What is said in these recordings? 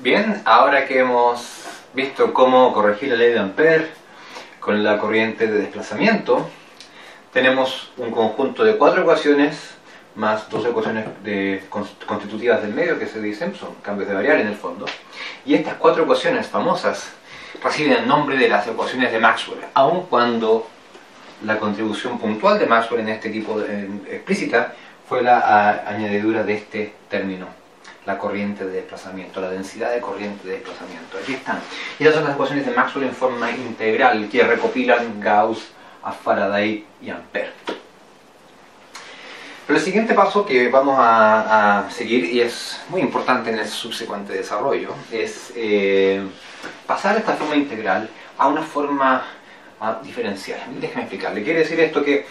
Bien, ahora que hemos visto cómo corregir la ley de Ampère con la corriente de desplazamiento, tenemos un conjunto de 4 ecuaciones más 2 ecuaciones constitutivas del medio que se dicen, son cambios de variable en el fondo, y estas 4 ecuaciones famosas reciben el nombre de las ecuaciones de Maxwell, aun cuando la contribución puntual de Maxwell en este tipo explícita fue la añadidura de este término, la corriente de desplazamiento, la densidad de corriente de desplazamiento. Aquí están. Y estas son las ecuaciones de Maxwell en forma integral que recopilan Gauss, a Faraday y Ampère. Pero el siguiente paso que vamos a seguir, y es muy importante en el subsecuente desarrollo, es pasar esta forma integral a una forma diferencial. Déjame explicarle. Quiere decir esto que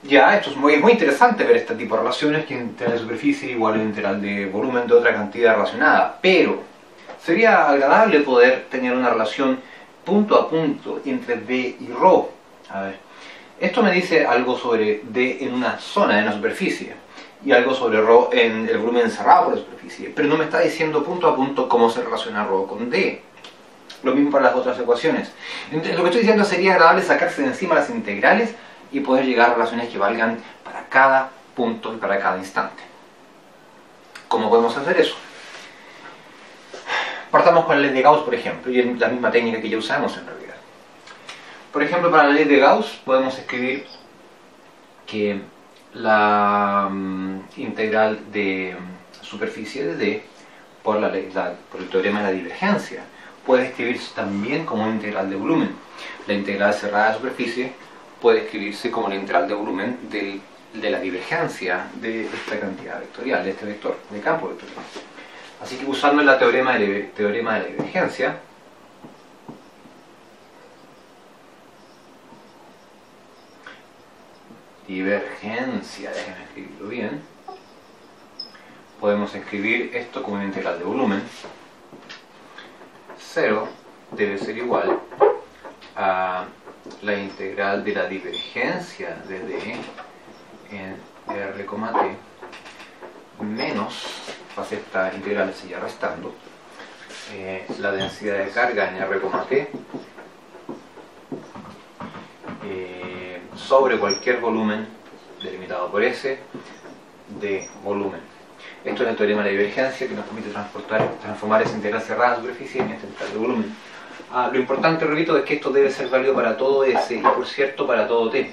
esto es muy interesante ver este tipo de relaciones, que integral de superficie igual al integral de volumen de otra cantidad relacionada, pero sería agradable poder tener una relación punto a punto entre D y ρ. A ver, esto me dice algo sobre D en una zona, en una superficie, y algo sobre ρ en el volumen encerrado por la superficie, pero no me está diciendo punto a punto cómo se relaciona ρ con D. Lo mismo para las otras ecuaciones. Entonces, lo que estoy diciendo sería agradable sacarse de encima las integrales y poder llegar a relaciones que valgan para cada punto y para cada instante. ¿Cómo podemos hacer eso? Partamos con la ley de Gauss, por ejemplo, y es la misma técnica que ya usamos en realidad. Por ejemplo, para la ley de Gauss podemos escribir que la integral de superficie de D por el teorema de la divergencia puede escribirse también como una integral de volumen. La integral cerrada de superficie puede escribirse como la integral de volumen de la divergencia de esta cantidad vectorial, de este vector, de campo vectorial. Así que usando el teorema de la divergencia, déjenme escribirlo bien, podemos escribir esto como una integral de volumen. 0 debe ser igual a la integral de la divergencia de D en R, T menos, pasa esta integral se sigue restando, la densidad de carga en R, T sobre cualquier volumen delimitado por S de volumen. Esto es el teorema de la divergencia que nos permite transformar esa integral cerrada de superficie en esta integral de volumen. Lo importante, repito, es que esto debe ser válido para todo S y, por cierto, para todo T.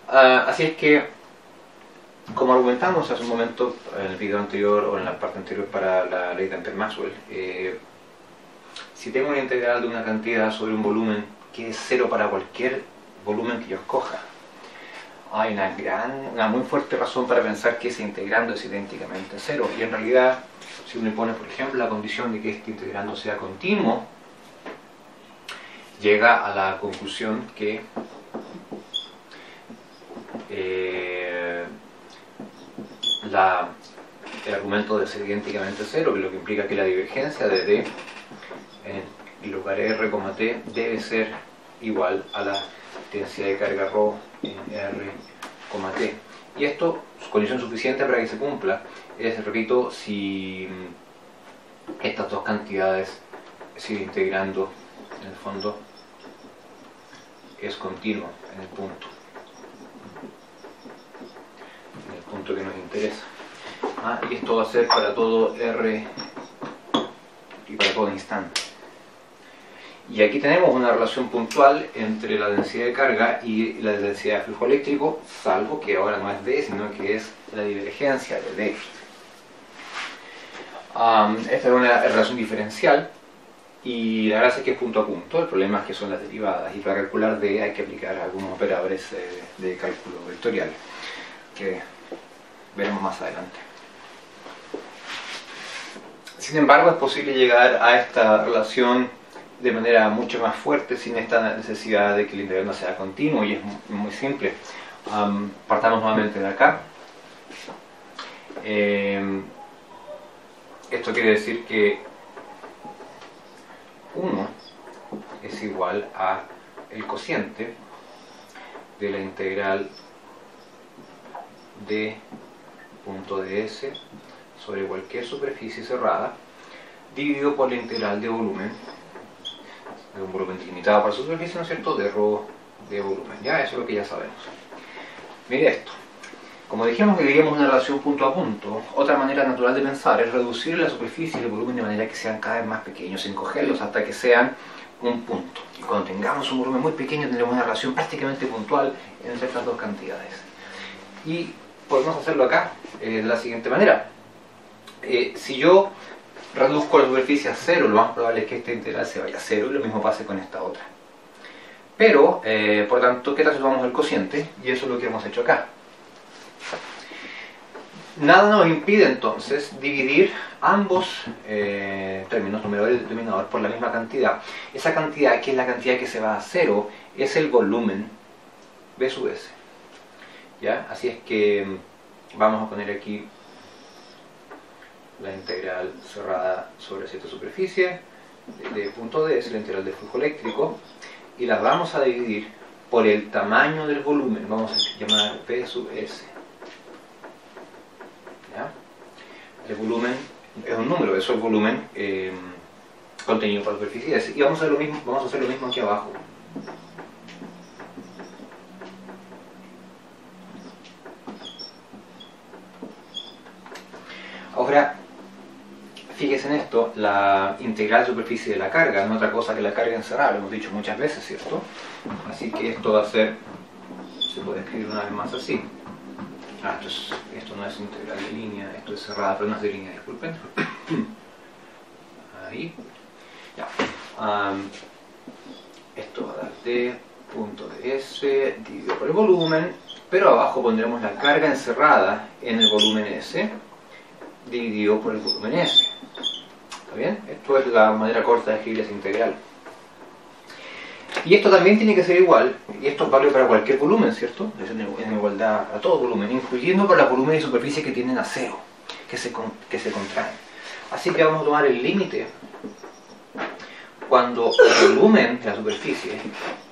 Así es que, como argumentamos hace un momento en el video anterior o en la parte anterior para la ley de Ampère-Maxwell, si tengo una integral de una cantidad sobre un volumen que es 0 para cualquier volumen que yo escoja, hay una muy fuerte razón para pensar que ese integrando es idénticamente 0, y en realidad, si uno pone, por ejemplo, la condición de que este integrando sea continuo, llega a la conclusión que el argumento debe ser idénticamente 0, lo que implica que la divergencia de D en lugar de R, T debe ser igual a la densidad de carga ρ en R, T. Y esto, condición suficiente para que se cumpla, es, repito, si estas dos cantidades siguen integrando, en el fondo, es continuo en el punto que nos interesa. Y esto va a ser para todo R y para todo instante. Y aquí tenemos una relación puntual entre la densidad de carga y la densidad de flujo eléctrico, salvo que ahora no es D, sino que es la divergencia de D. Esta es una relación diferencial y la gracia es que es punto a punto. El problema es que son las derivadas, y para calcular D hay que aplicar algunos operadores de cálculo vectorial que veremos más adelante. Sin embargo, es posible llegar a esta relación de manera mucho más fuerte sin esta necesidad de que el integral no sea continuo, y es muy simple. Partamos nuevamente de acá. Esto quiere decir que 1 es igual a el cociente de la integral de punto ds sobre cualquier superficie cerrada dividido por la integral de volumen, de un volumen delimitado para su superficie, ¿no es cierto?, de ρ de volumen. Ya, eso es lo que ya sabemos. Mire esto. Como dijimos que queríamos una relación punto a punto, otra manera natural de pensar es reducir la superficie y el volumen de manera que sean cada vez más pequeños, encogerlos hasta que sean un punto. Y cuando tengamos un volumen muy pequeño tendremos una relación prácticamente puntual entre estas dos cantidades. Y podemos hacerlo acá de la siguiente manera. Si yo reduzco la superficie a cero, lo más probable es que esta integral se vaya a cero y lo mismo pase con esta otra. Pero, por tanto, ¿qué tal si tomamos el cociente? Y eso es lo que hemos hecho acá. Nada nos impide entonces dividir ambos términos, numerador y denominador, por la misma cantidad. Esa cantidad, que es la cantidad que se va a cero, es el volumen B sub S. ¿Ya? Así es que vamos a poner aquí la integral cerrada sobre cierta superficie de punto D, es la integral de flujo eléctrico, y la vamos a dividir por el tamaño del volumen, vamos a llamar B sub S. ¿Ya? El volumen es un número, eso es el volumen contenido por la superficie S. Y vamos a hacer lo mismo aquí abajo. Ahora, fíjese en esto, la integral de superficie de la carga no es otra cosa que la carga encerrada, lo hemos dicho muchas veces, ¿cierto? Así que esto va a ser, se puede escribir una vez más así. Esto no es integral de línea, esto es cerrada, pero no es de línea, disculpen. Ahí. Ya. Esto va a dar D, punto de S, dividido por el volumen, pero abajo pondremos la carga encerrada en el volumen S, dividido por el volumen S. ¿Está bien? Esto es la manera corta de escribir esa integral. Y esto también tiene que ser igual, y esto vale para cualquier volumen, ¿cierto? Es en igualdad a todo volumen, incluyendo para los volúmenes de superficie que tienden a cero, que se contraen. Así que vamos a tomar el límite cuando el volumen de la superficie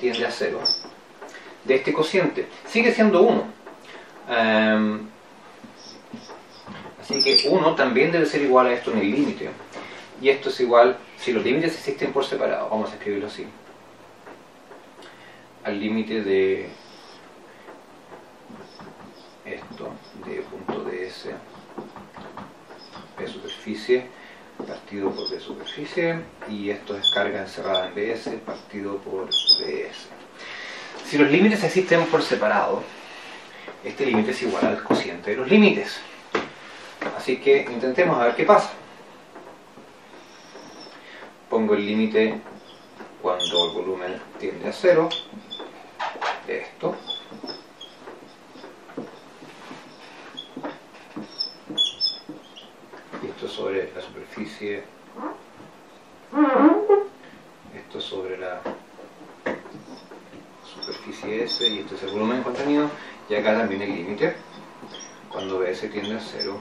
tiende a cero de este cociente. Sigue siendo 1. Así que 1 también debe ser igual a esto en el límite. Y esto es igual, si los límites existen por separado, vamos a escribirlo así, al límite de esto, de punto de S, B superficie, partido por B superficie, y esto es carga encerrada en BS, partido por BS. Si los límites existen por separado, este límite es igual al cociente de los límites. Así que intentemos a ver qué pasa. Pongo el límite cuando el volumen tiende a cero de esto. Y esto sobre la superficie. Esto sobre la superficie S, y esto es el volumen contenido. Y acá también el límite cuando BS tiende a cero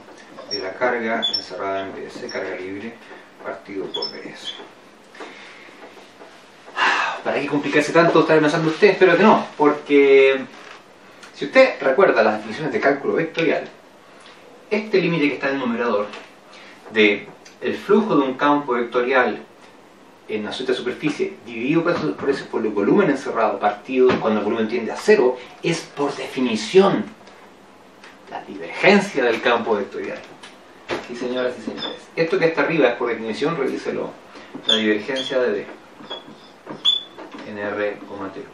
de la carga encerrada en BS, carga libre, partido por BS. ¿Para qué complicarse tanto? Estar pensando usted, espero que no, porque si usted recuerda las definiciones de cálculo vectorial, este límite que está en el numerador de el flujo de un campo vectorial en una cierta superficie dividido por el volumen encerrado partido cuando el volumen tiende a cero, es por definición la divergencia del campo vectorial. Sí, señoras y señores, esto que está arriba es por definición, revíselo, la divergencia de D en R, T.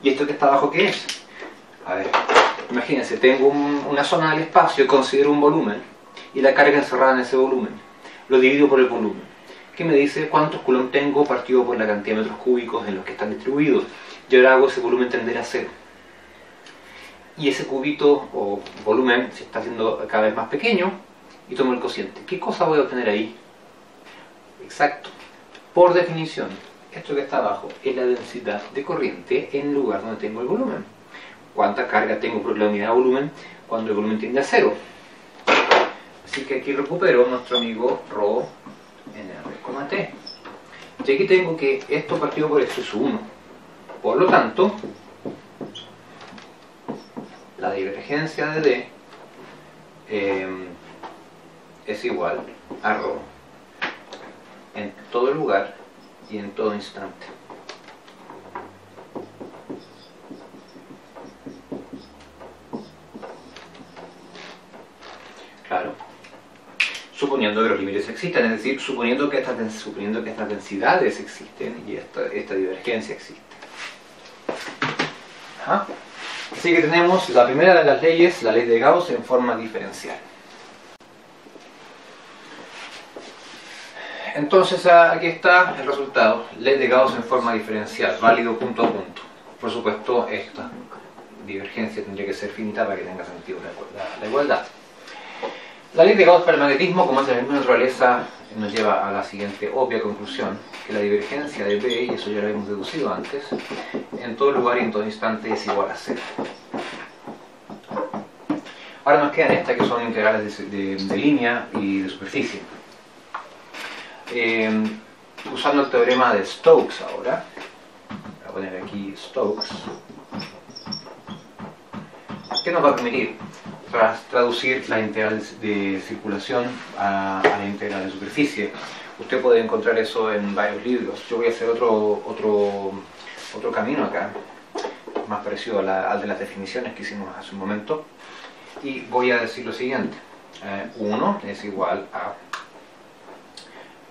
¿Y esto que está abajo qué es? A ver, imagínense, tengo una zona del espacio y considero un volumen y la carga encerrada en ese volumen. Lo divido por el volumen. ¿Qué me dice? ¿Cuántos coulombs tengo partido por la cantidad de metros cúbicos en los que están distribuidos? Yo ahora hago ese volumen tender a cero. Y ese cubito o volumen se está haciendo cada vez más pequeño y tomo el cociente. ¿Qué cosa voy a obtener ahí? Exacto. Por definición, esto que está abajo es la densidad de corriente en el lugar donde tengo el volumen. ¿Cuánta carga tengo por la unidad de volumen cuando el volumen tiende a cero? Así que aquí recupero nuestro amigo ρ en R, T. Y aquí tengo que esto partido por esto es 1. Por lo tanto, la divergencia de D es igual a ρ en todo lugar y en todo instante. Claro, suponiendo que los límites existan, es decir, suponiendo que estas densidades existen y esta divergencia existe. Ajá. Así que tenemos la primera de las leyes, la ley de Gauss, en forma diferencial. Entonces aquí está el resultado, ley de Gauss en forma diferencial, válido punto a punto. Por supuesto, esta divergencia tendría que ser finita para que tenga sentido la igualdad. La ley de Gauss para el magnetismo, como es de la misma naturaleza, nos lleva a la siguiente obvia conclusión, que la divergencia de B, y eso ya lo hemos deducido antes, en todo lugar y en todo instante es igual a 0. Ahora nos quedan estas que son integrales de línea y de superficie. Usando el teorema de Stokes ahora, voy a poner aquí Stokes, ¿qué nos va a permitir? Traducir la integral de circulación a la integral de superficie. Usted puede encontrar eso en varios libros. Yo voy a hacer otro camino acá, más parecido al de las definiciones que hicimos hace un momento, y voy a decir lo siguiente. 1 es igual a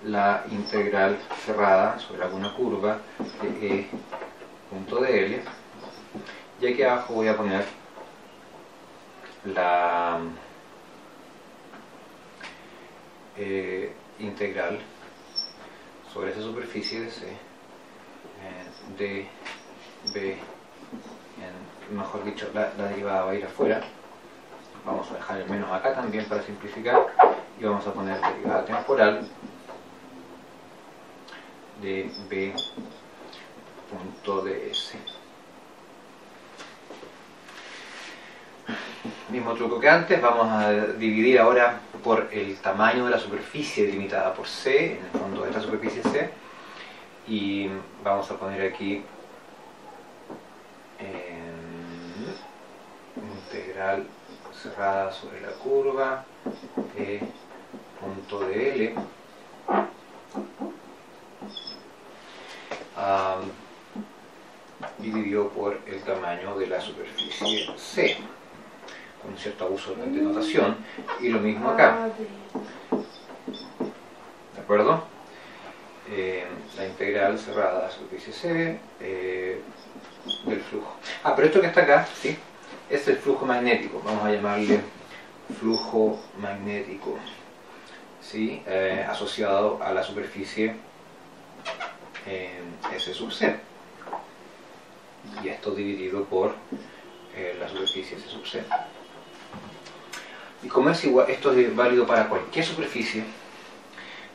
la integral cerrada sobre alguna curva de E punto de L, y aquí abajo voy a poner la integral sobre esa superficie de C de B, mejor dicho, la derivada va a ir afuera. Vamos a dejar el menos acá también para simplificar, y vamos a poner derivada temporal de B punto de S. Mismo truco que antes, vamos a dividir ahora por el tamaño de la superficie delimitada por C, en el fondo de esta superficie C, y vamos a poner aquí integral cerrada sobre la curva E punto de L dividido por el tamaño de la superficie C, con un cierto abuso de denotación, y lo mismo acá. ¿De acuerdo? La integral cerrada a la superficie C del flujo. Pero esto que está acá, ¿sí?, es el flujo magnético. Vamos a llamarle flujo magnético, ¿sí?, asociado a la superficie S sub C. Y esto dividido por la superficie S sub C. Y como es igual, esto es válido para cualquier superficie,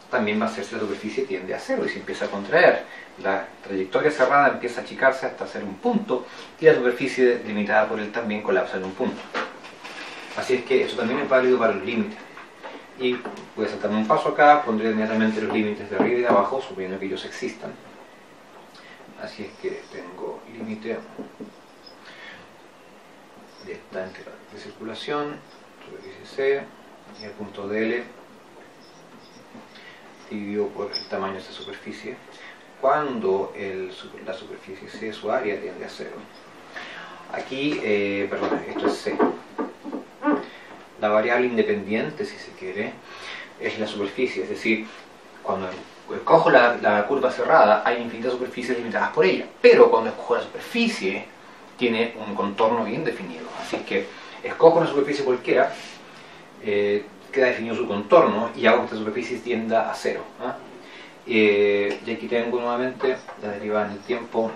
también va a ser si la superficie tiende a cero y se empieza a contraer. La trayectoria cerrada empieza a achicarse hasta hacer un punto, y la superficie limitada por él también colapsa en un punto. Así es que eso también es válido para los límites. Y voy a saltarme un paso acá, pondré inmediatamente los límites de arriba y de abajo, suponiendo que ellos existan. Así es que tengo límite de esta integral de circulación, superficie C, y el punto de L dividido por el tamaño de esta superficie, cuando la superficie C, su área, tiende a cero. Aquí, perdón, esto es C. La variable independiente, si se quiere, es la superficie, es decir, cuando escojo la curva cerrada, hay infinitas superficies limitadas por ella, pero cuando escojo la superficie, tiene un contorno bien definido. Así que escojo una superficie cualquiera, queda definido su contorno, y hago que esta superficie tienda a cero. Y aquí tengo nuevamente la derivada en el tiempo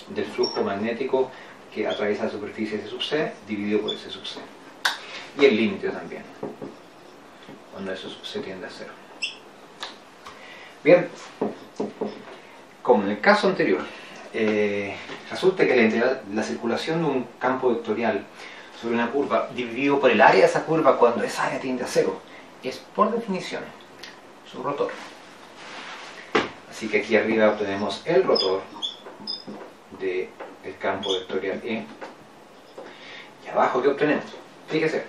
del flujo magnético que atraviesa la superficie S sub C dividido por S sub C. Y el límite también, cuando S sub C tiende a cero. Bien, como en el caso anterior, resulta que la circulación de un campo vectorial sobre una curva dividido por el área de esa curva cuando esa área tiende a cero es, por definición, su rotor. Así que aquí arriba obtenemos el rotor del campo vectorial E. Y abajo, ¿qué obtenemos? Fíjese,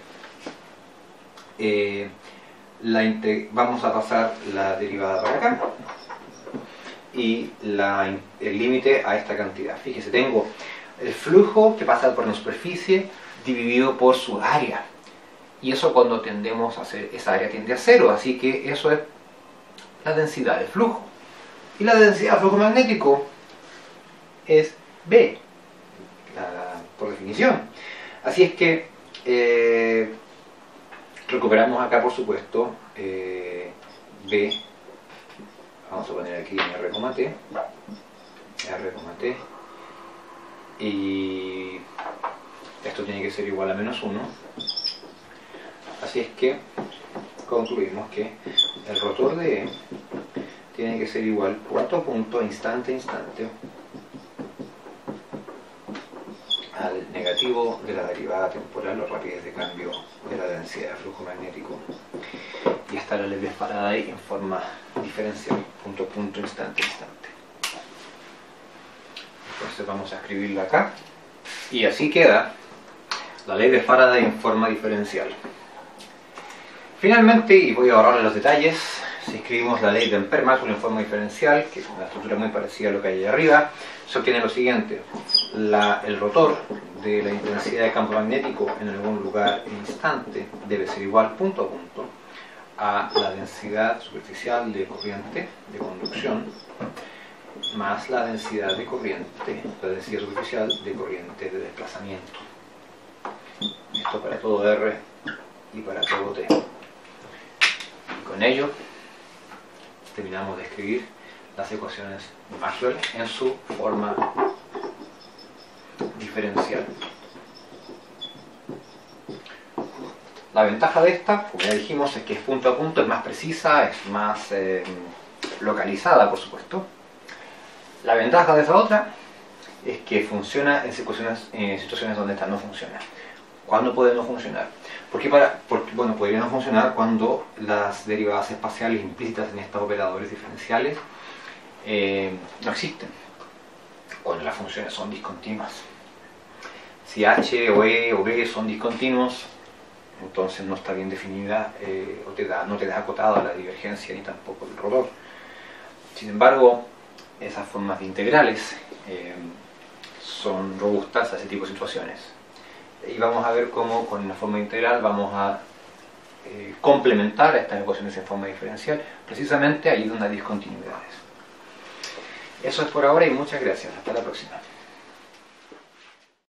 vamos a pasar la derivada para acá y el límite a esta cantidad. Fíjese, tengo el flujo que pasa por una superficie dividido por su área, y eso cuando tendemos a hacer, esa área tiende a cero, así que eso es la densidad de flujo, y la densidad de flujo magnético es B, por definición. Así es que recuperamos acá, por supuesto, B. Vamos a poner aquí R,T, y esto tiene que ser igual a menos 1. Así es que concluimos que el rotor de E tiene que ser igual punto a punto, instante a instante, al negativo de la derivada temporal o rapidez de cambio de la densidad de flujo magnético, y está la ley de Faraday en forma diferencial, punto a punto, instante a instante. Entonces vamos a escribirla acá, y así queda la ley de Faraday en forma diferencial. Finalmente, y voy a ahorrarle los detalles, si escribimos la ley de Ampère-Maxwell en forma diferencial, que es una estructura muy parecida a lo que hay ahí arriba, se obtiene lo siguiente: el rotor de la intensidad de campo magnético en algún lugar e instante debe ser igual punto a punto a la densidad superficial de corriente de conducción más la densidad de corriente, la densidad superficial de corriente de desplazamiento. Esto para todo R y para todo T. Y con ello terminamos de escribir las ecuaciones de Maxwell en su forma diferencial. La ventaja de esta, como ya dijimos, es que es punto a punto, es más precisa, es más localizada, por supuesto. La ventaja de esa otra es que funciona en situaciones donde esta no funciona. ¿Cuándo puede no funcionar? Porque bueno, podría no funcionar cuando las derivadas espaciales implícitas en estos operadores diferenciales no existen, cuando las funciones son discontinuas. Si H o E o B son discontinuos, entonces no está bien definida no te da acotada la divergencia ni tampoco el rotor. Sin embargo, esas formas de integrales son robustas a ese tipo de situaciones. Y vamos a ver cómo con una forma integral vamos a complementar a estas ecuaciones en forma diferencial, precisamente ahí donde hay discontinuidades. Eso es por ahora y muchas gracias. Hasta la próxima.